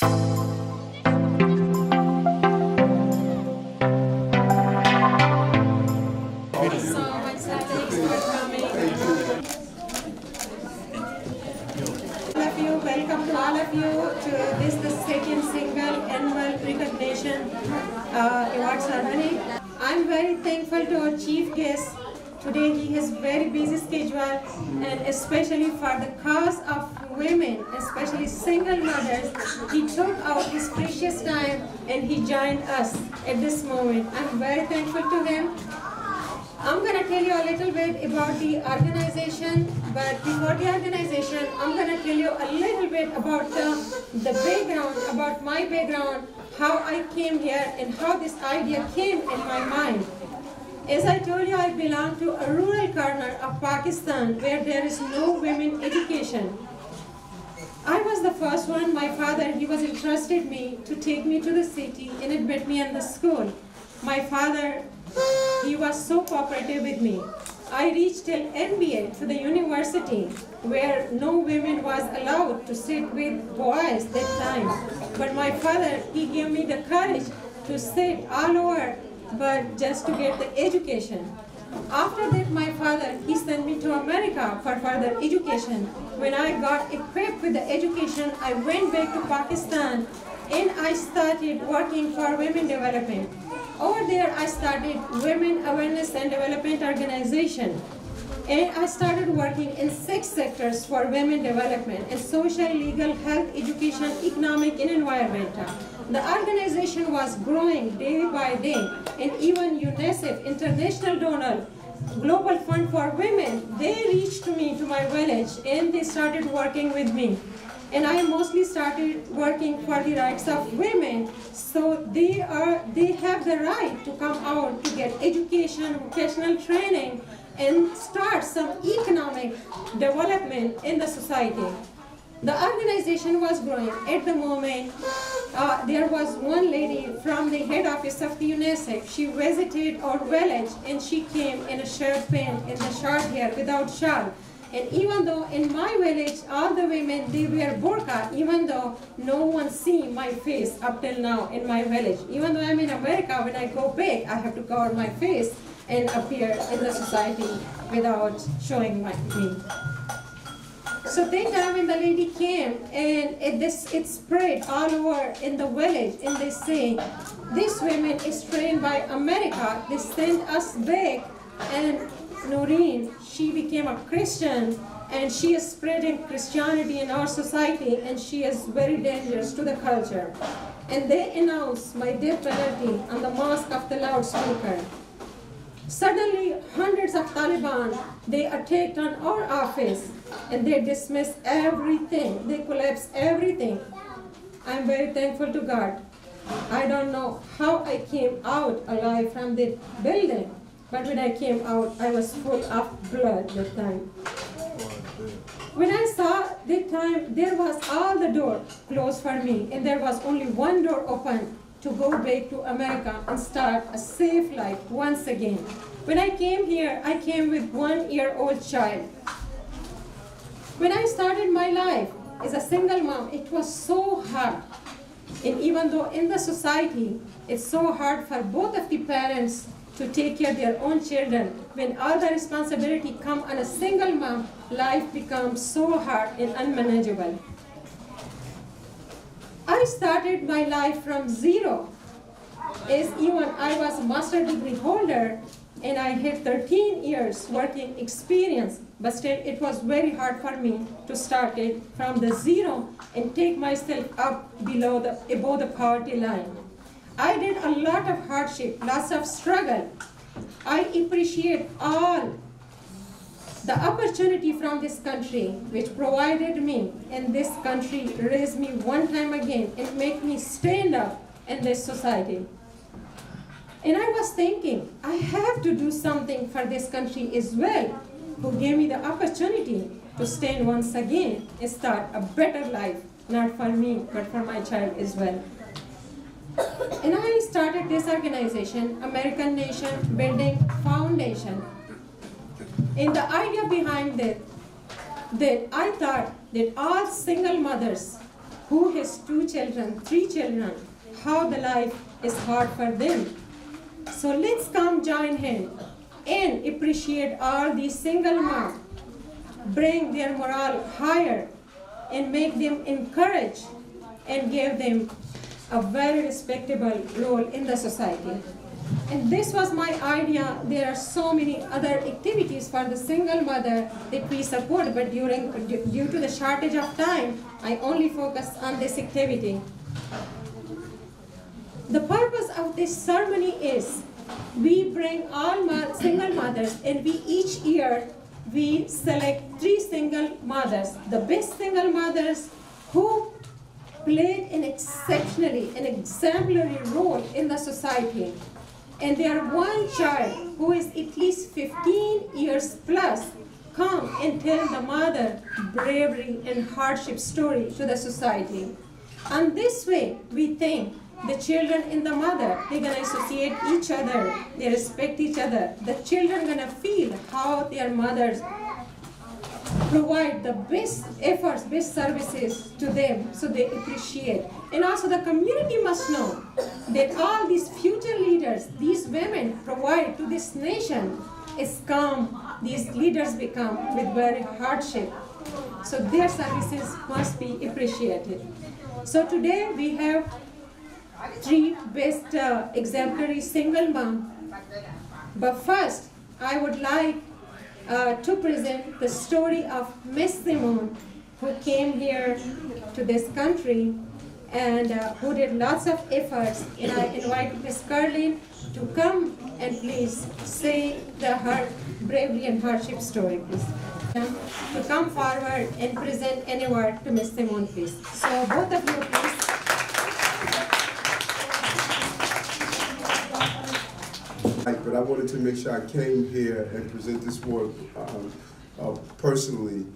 Welcome to all of you to the second single annual recognition award ceremony. I'm very thankful to our chief guest. Today he has very busy schedule, and especially for the cause of women, especially single mothers, he took out his precious time and he joined us at this moment. I'm very thankful to him. I'm going to tell you a little bit about the organization, but before the organization, I'm going to tell you a little bit about the background, about my background, how I came here and how this idea came in my mind. As I told you, I belong to a rural corner of Pakistan where there is no women education. I was the first one. My father, he was entrusted me to take me to the city and admit me in the school. My father, he was so cooperative with me. I reached till ANBF to the university where no women was allowed to sit with boys that time. But my father, he gave me the courage to sit all over, but just to get the education. After that, my father, he sent me to America for further education. When I got equipped with the education, I went back to Pakistan and I started working for women development. Over there, I started Women Awareness and Development Organization. And I started working in 6 sectors for women development and social, legal, health, education, economic, and environmental. The organization was growing day by day, and even UNICEF, International Donor, Global Fund for Women, they reached to me, to my village, and they started working with me. And I mostly started working for the rights of women, so they have the right to come out to get education, vocational training, and start some economic development in the society. The organization was growing. At the moment, there was one lady from the head office of the UNICEF. She visited our village and she came in a shirt pant and the short hair without shawl. And even though in my village, all the women, they wear burqa, even though no one see my face up till now in my village. Even though I'm in America, when I go back, I have to cover my face and appear in the society without showing me. So that time when the lady came, and it spread all over in the village, and they say, this woman is trained by America, they send us back, and Noreen, she became a Christian, and she is spreading Christianity in our society, and she is very dangerous to the culture. And they announced my death penalty on the mosque of the loudspeaker. Suddenly, hundreds of Taliban, they attacked on our office, and they dismissed everything. They collapsed everything. I'm very thankful to God. I don't know how I came out alive from that building. But when I came out, I was full of blood that time. When I saw that time, there was all the door closed for me, and there was only one door open to go back to America and start a safe life once again. When I came here, I came with 1-year-old child. When I started my life as a single mom, it was so hard. And even though in the society, it's so hard for both of the parents to take care of their own children, when all the responsibility comes on a single mom, life becomes so hard and unmanageable. I started my life from zero, as even I was a master's degree holder, and I had 13 years working experience, but still it was very hard for me to start it from the zero and take myself up above the poverty line. I did a lot of hardship, lots of struggle. I appreciate all the opportunity from this country which provided me, and this country raised me one time again and made me stand up in this society. And I was thinking, I have to do something for this country as well, who gave me the opportunity to stand once again and start a better life, not for me, but for my child as well. And I started this organization, American Nation Building Foundation. And the idea behind that I thought that all single mothers who has 2 children, 3 children, how the life is hard for them. So let's come join hands and appreciate all these single moms, bring their morale higher, and make them encourage and give them a very respectable role in the society. And this was my idea. There are so many other activities for the single mother that we support, but due to the shortage of time, I only focus on this activity. The purpose of this ceremony is we bring all single mothers, and we each year we select 3 single mothers, the best single mothers who played an exemplary role in the society. And there one child who is at least 15 years plus come and tell the mother bravery and hardship story to the society. And this way, we think the children and the mother, they're gonna associate each other, they respect each other. The children gonna feel how their mothers provide the best efforts, best services to them, so they appreciate. And also the community must know that all these future leaders, these women provide to this nation is these leaders become with very hardship. So their services must be appreciated. So today we have 3 best exemplary single mom. But first, I would like to present the story of Miss Simone, who came here to this country and who did lots of efforts. And I invite Miss Carlin to come and please say her bravery and hardship story, please. To come forward and present an award to Miss Simone, please. So both of you, please. But I wanted to make sure I came here and present this award personally.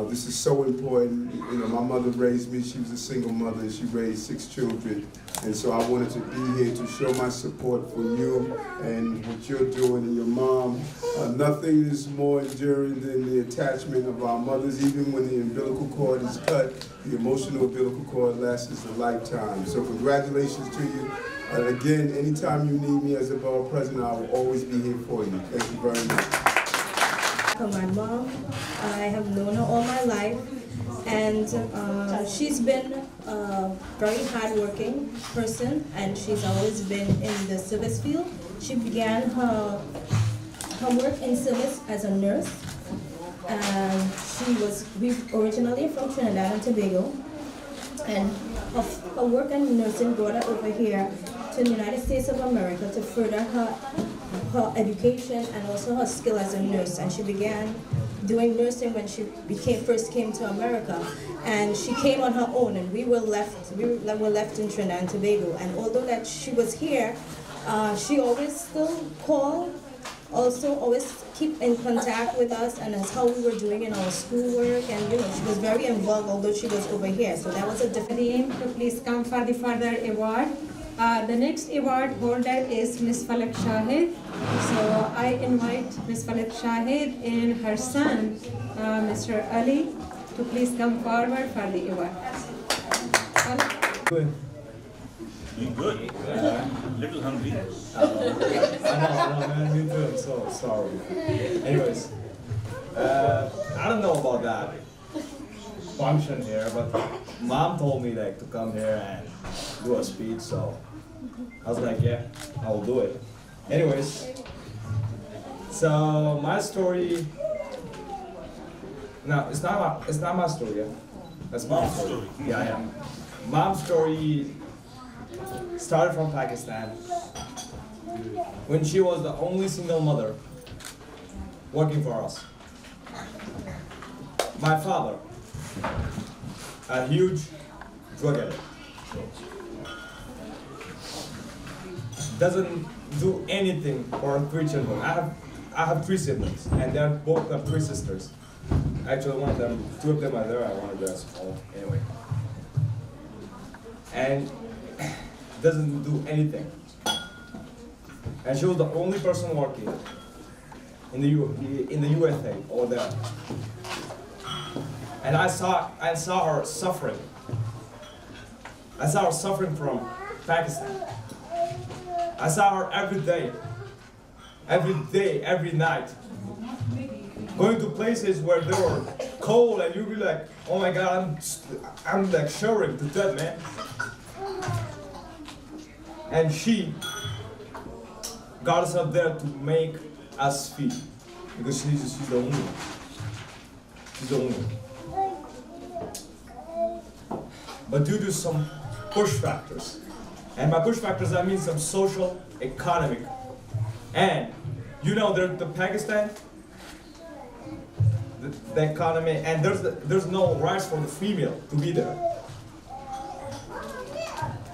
This is so important. You know, my mother raised me. She was a single mother. She raised 6 children. And so I wanted to be here to show my support for you and what you're doing and your mom. Nothing is more enduring than the attachment of our mothers. Even when the umbilical cord is cut, the emotional umbilical cord lasts a lifetime. So congratulations to you. And again, anytime you need me as a borough president, I will always be here for you. Thank you very much. For my mom, I have known her all my life, and she's been a very hardworking person, and she's always been in the service field. She began her work in service as a nurse, and we originally from Trinidad and Tobago, and her work in nursing brought her over here to the United States of America to further her education and also her skill as a nurse. And she began doing nursing when she first came to America. And she came on her own, and we were left in Trinidad and Tobago. And although that she was here, she always still called, also always keep in contact with us, and that's how we were doing in our schoolwork. And you know, she was very involved, although she was over here. So that was a different team to please come for the further award. The next award holder is Ms. Falak Shahid. So I invite Ms. Falak Shahid and her son, Mr. Ali, to please come forward for the award. Doing good. Little hungry. I know, man. Me too. I'm so sorry. Anyways, I don't know about that function here, but Mom told me like to come here and do a speech, so I was like, yeah, I'll do it. Anyways, so my story. No, it's not my story. Yeah? That's Mom's story. Yeah. Mom's story started from Pakistan when she was the only single mother working for us. My father, a huge drug addict, doesn't do anything for our 3 children. I have 3 siblings, and they're both have 3 sisters. Actually, 2 of them are there, and 1 of them is home. Anyway, and doesn't do anything. And she was the only person working in the USA over there. And I saw her suffering. I saw her suffering from Pakistan. I saw her every day, every night, going to places where they were cold, and you'd be like, oh my God, I'm like shivering to death, man. And she got us up there to make us feel, because she's the only one. She's the only one. But due to some push factors, and by push factors I mean some social, economic, and you know the Pakistan, the economy, and there's no rights for the female to be there.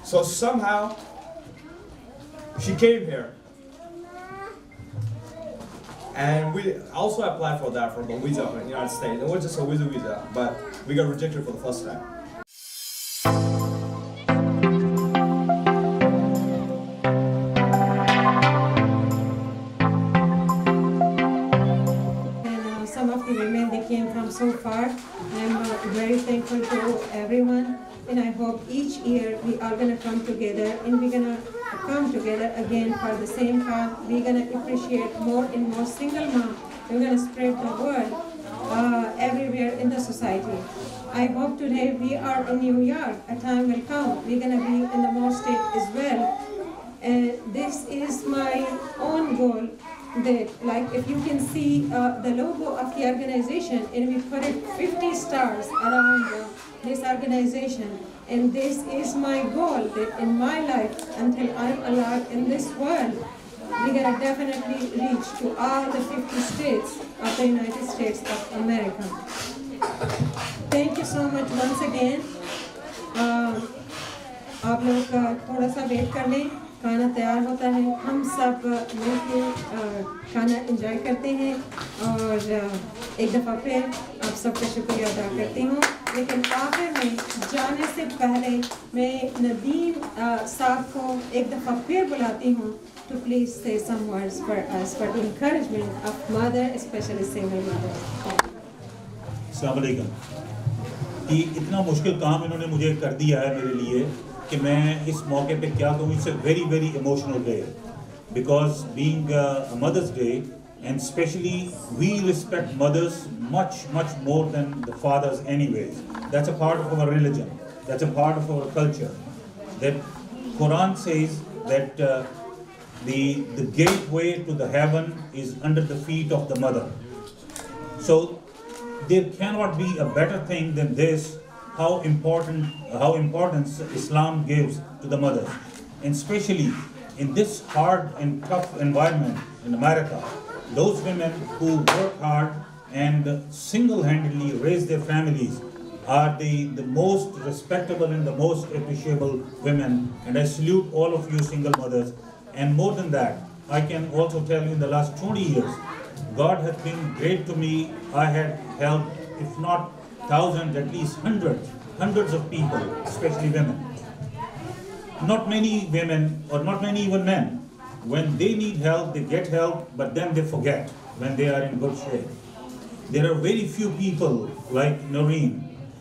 So somehow she came here, and we also applied for that, for the visa in the United States. It was just a visa, but we got rejected for the first time. Some of the women, they came from so far. I'm very thankful to everyone, and I hope each year we are going to come together, and we're going to come together again for the same cause. We're going to appreciate more and more single mom. We're going to spread the word everywhere in the society. I hope today we are in New York. A time will come. We're going to be in the more state as well. And this is my own goal. That, like, if you can see the logo of the organization, and we put it 50 stars around this organization, and this is my goal, that in my life, until I'm alive in this world, we're gonna definitely reach to all the 50 states of the United States of America. Thank you so much once again. आप लोग थोड़ा सा wait कर लें, खाना तैयार होता है, हम सब मिलकर खाना एंजॉय करते हैं, और एक दफ़ा फिर आप सबका शुक्रिया अदा करती हूँ। लेकिन आखिर में जाने से पहले मैं नदीम साहब को एक दफ़ा फिर बुलाती हूँ to please say some words for us for the encouragement of mother, especially single mothers. अस्सलाम वालेकुम। कि इतना मुश्किल काम इन्होंने मुझे कर दिया है मेरे लिए कि मैं इस मौके पे क्या कहूँ, it's a very very emotional day, because being a mother's day, and especially we respect mothers much more than the fathers anyways. That's a part of our religion, that's a part of our culture. That Quran says that the gateway to the heaven is under the feet of the mother. So there cannot be a better thing than this, how importance Islam gives to the mothers, and especially in this hard and tough environment in America. Those women who work hard and single-handedly raise their families are the most respectable and the most appreciable women, and I salute all of you single mothers. And more than that, I can also tell you in the last 20 years, God has been great to me. I had helped, if not thousands, at least hundreds of people, especially women. Not many women, or not many even men, when they need help, they get help, but then they forget when they are in good shape. There are very few people like Noreen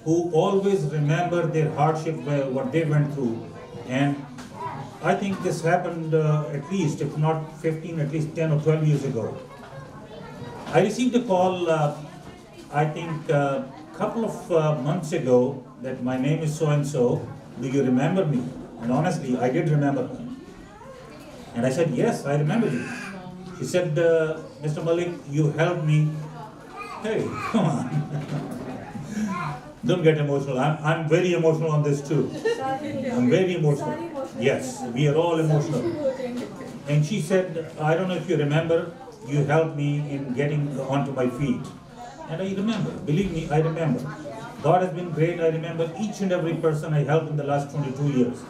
who always remember their hardship, what they went through. And I think this happened at least, if not 15, at least 10 or 12 years ago. I received a call, I think a couple of months ago, that my name is so-and-so, do you remember me? And honestly, I did remember her. And I said, yes, I remember you. She said, Mr. Malik, you helped me. Hey, come on. Don't get emotional. I'm very emotional on this too. I'm very emotional. Yes, we are all emotional. And she said, I don't know if you remember, you helped me in getting onto my feet. And I remember, believe me, I remember. God has been great. I remember each and every person I helped in the last 22 years.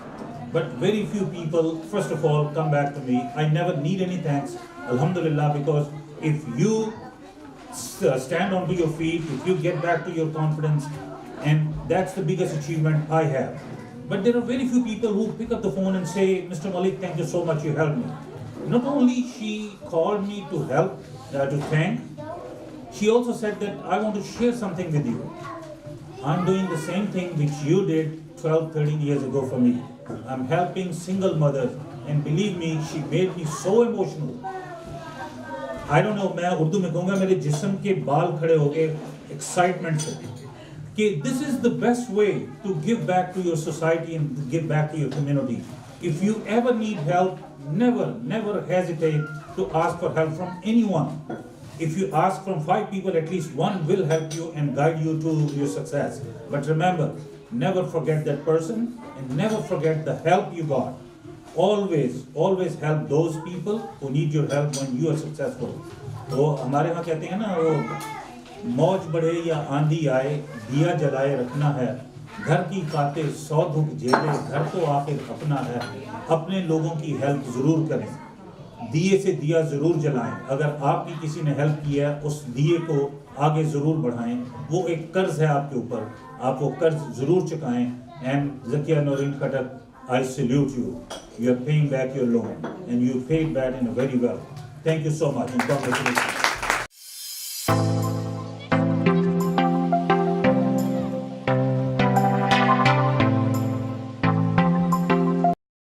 But very few people, first of all, come back to me. I never need any thanks, alhamdulillah, because if you stand onto your feet, if you get back to your confidence, and that's the biggest achievement I have. But there are very few people who pick up the phone and say, Mr. Malik, thank you so much, you helped me. Not only she called me to help, to thank, she also said that I want to share something with you. I'm doing the same thing which you did 12, 13 years ago for me. I'm helping single mothers, and believe me, she made me so emotional. I don't know, मैं उर्दू में कहूँगा मेरे जिस्म के बाल खड़े हो गए excitement से कि this is the best way to give back to your society and give back to your community. If you ever need help, never hesitate to ask for help from anyone. If you ask from 5 people, at least one will help you and guide you to your success. But remember, never forget that person and never forget the help you got. Always help those people who need your help when you are successful. तो हमारे यहाँ कहते हैं ना, वो मौज बढ़े या आंधी आए, दिया जलाए रखना है, घर की खाते 100 धूप झेले, घर तो आखिर अपना है, अपने लोगों की हेल्प जरूर करें, दिए से दिया जरूर जलाएं। अगर आपकी किसी ने हेल्प किया है, उस दिए को आगे जरूर बढ़ाएं, वो एक कर्ज है आपके ऊपर, आप वो कर्ज जरूर चुकाएं। And Zakia, Noreen, Khattak, I salute you. You are paying back your loan, and you paid back in a very well. Thank you so much, and congratulations.